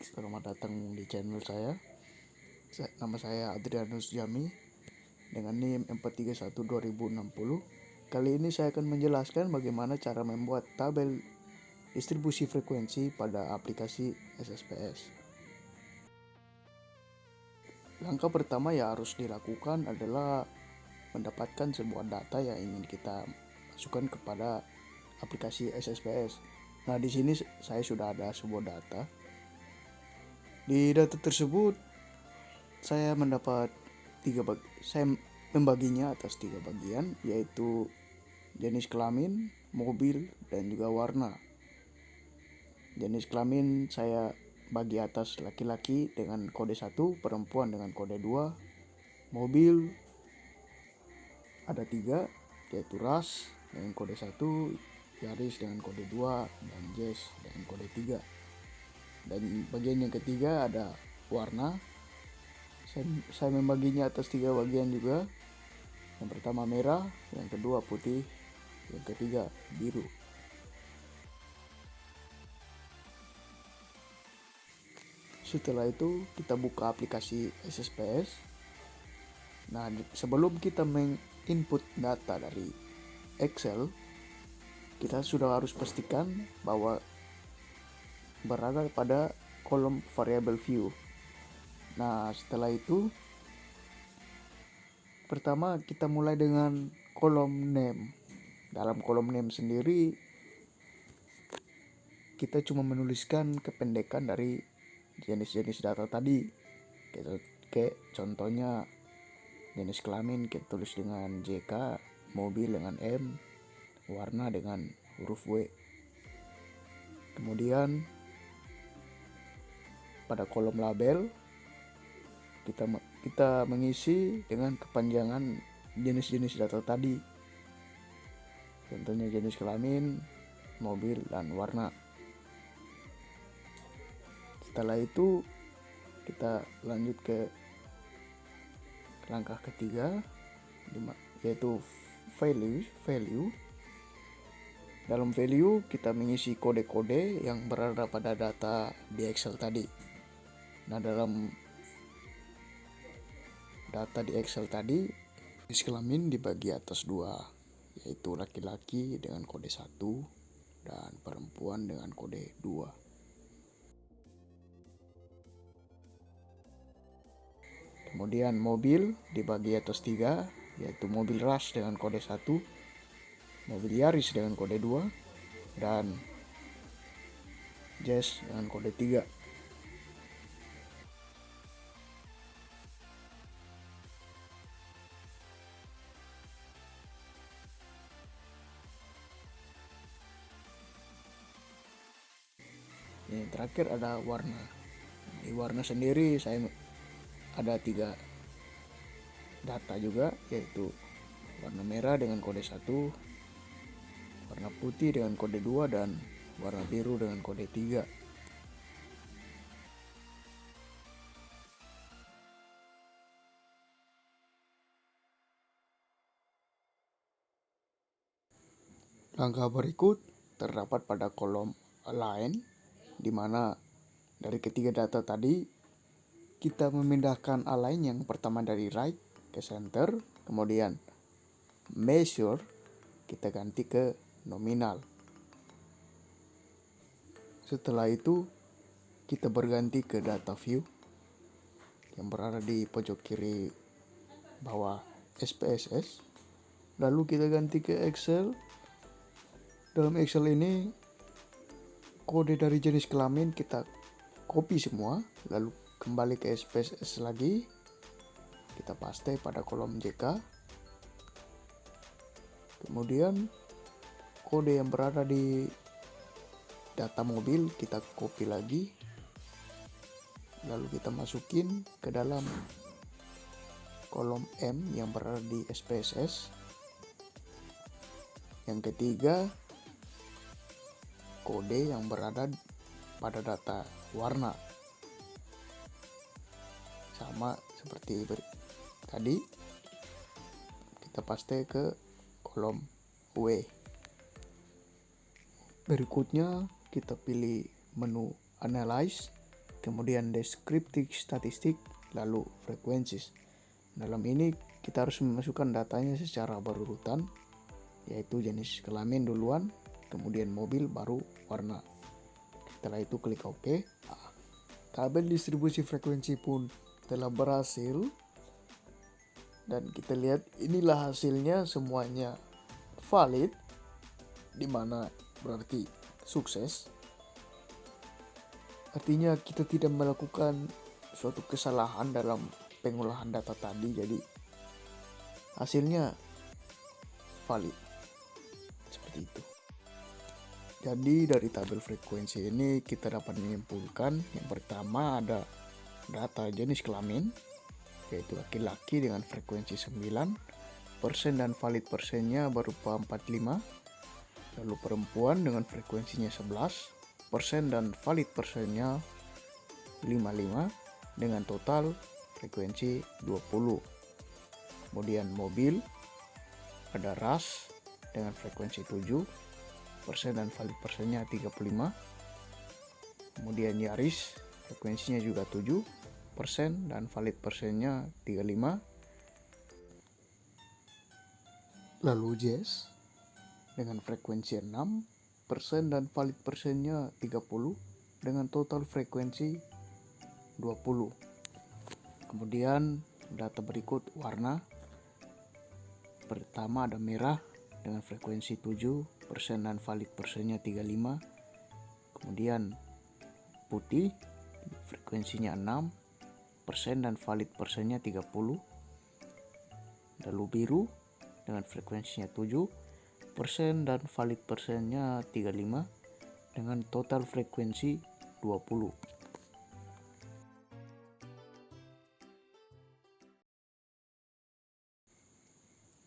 selamat datang di channel saya. Nama saya Adrianus Jami dengan NIM 4312060. Kali ini saya akan menjelaskan bagaimana cara membuat tabel distribusi frekuensi pada aplikasi SSPS. Langkah pertama yang harus dilakukan adalah mendapatkan sebuah data yang ingin kita masukkan kepada aplikasi SSPS. Nah, di sini saya sudah ada sebuah data. Di data tersebut saya membaginya atas 3 bagian, yaitu jenis kelamin, mobil, dan juga warna. Jenis kelamin saya bagi atas laki-laki dengan kode 1, perempuan dengan kode 2. Mobil ada 3, yaitu ras dengan kode 1, Yaris dengan kode 2, dan Jazz dengan kode 3. Dan bagian yang ketiga ada warna. Saya membaginya atas 3 bagian juga. Yang pertama merah, yang kedua putih, yang ketiga biru. Setelah itu kita buka aplikasi SSPS. Nah, sebelum kita menginput data dari Excel, kita sudah harus pastikan bahwa berada pada kolom variable view. Nah, setelah itu pertama kita mulai dengan kolom name. Dalam kolom name sendiri kita cuma menuliskan kependekan dari jenis-jenis data tadi. Kayak contohnya jenis kelamin kita tulis dengan JK, mobil dengan M, warna dengan huruf W. Kemudian pada kolom label kita mengisi dengan kepanjangan jenis-jenis data tadi. Contohnya jenis kelamin, mobil, dan warna. Setelah itu kita lanjut ke langkah ketiga, yaitu value. Dalam value kita mengisi kode-kode yang berada pada data di Excel tadi. Nah, dalam data di Excel tadi, jenis kelamin dibagi atas 2, yaitu laki-laki dengan kode 1 dan perempuan dengan kode 2. Kemudian mobil dibagi atas 3, yaitu mobil ras dengan kode 1, mobil Yaris dengan kode 2, dan Jazz dengan kode 3. Yang terakhir ada warna. Di warna sendiri saya ada 3 data juga, yaitu warna merah dengan kode 1, warna putih dengan kode 2, dan warna biru dengan kode 3. Langkah berikut terdapat pada kolom align, di mana dari ketiga data tadi kita memindahkan align yang pertama dari right ke center, kemudian measure kita ganti ke nominal. Setelah itu kita berganti ke data view yang berada di pojok kiri bawah SPSS. Lalu kita ganti ke Excel. Dalam Excel ini kode dari jenis kelamin kita copy semua, lalu kembali ke SPSS lagi, kita paste pada kolom JK. Kemudian kode yang berada di data mobil kita copy lagi, lalu kita masukin ke dalam kolom M yang berada di SPSS. Yang ketiga, kode yang berada pada data warna. Sama seperti tadi, kita paste ke kolom W. Berikutnya kita pilih menu Analyze, kemudian deskriptif statistik, lalu frekuensi. Dalam ini kita harus memasukkan datanya secara berurutan, yaitu jenis kelamin duluan, kemudian mobil, baru warna. Setelah itu klik OK. Tabel distribusi frekuensi pun telah berhasil. Dan kita lihat inilah hasilnya, semuanya valid, dimana berarti sukses. Artinya kita tidak melakukan suatu kesalahan dalam pengolahan data tadi, jadi hasilnya valid. Seperti itu. Jadi dari tabel frekuensi ini kita dapat menyimpulkan yang pertama ada data jenis kelamin, yaitu laki-laki dengan frekuensi 9%, dan valid persennya berupa 45. Lalu perempuan dengan frekuensinya 11% dan valid persennya 55 dengan total frekuensi 20. Kemudian mobil ada ras dengan frekuensi 7% dan valid persennya 35. Kemudian Yaris frekuensinya juga 7% dan valid persennya 35. Lalu Jazz dengan frekuensi 6% dan valid persennya 30 dengan total frekuensi 20. Kemudian data berikut warna. Pertama ada merah dengan frekuensi 7% dan valid persennya 35. Kemudian putih frekuensinya 6% dan valid persennya 30. Lalu biru dengan frekuensinya 7% dan valid persennya 35 dengan total frekuensi 20.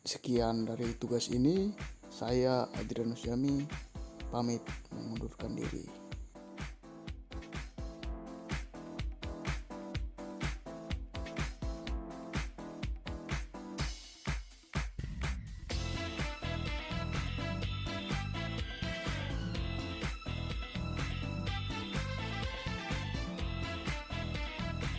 Sekian dari tugas ini, saya Adrianus Yami pamit mengundurkan diri.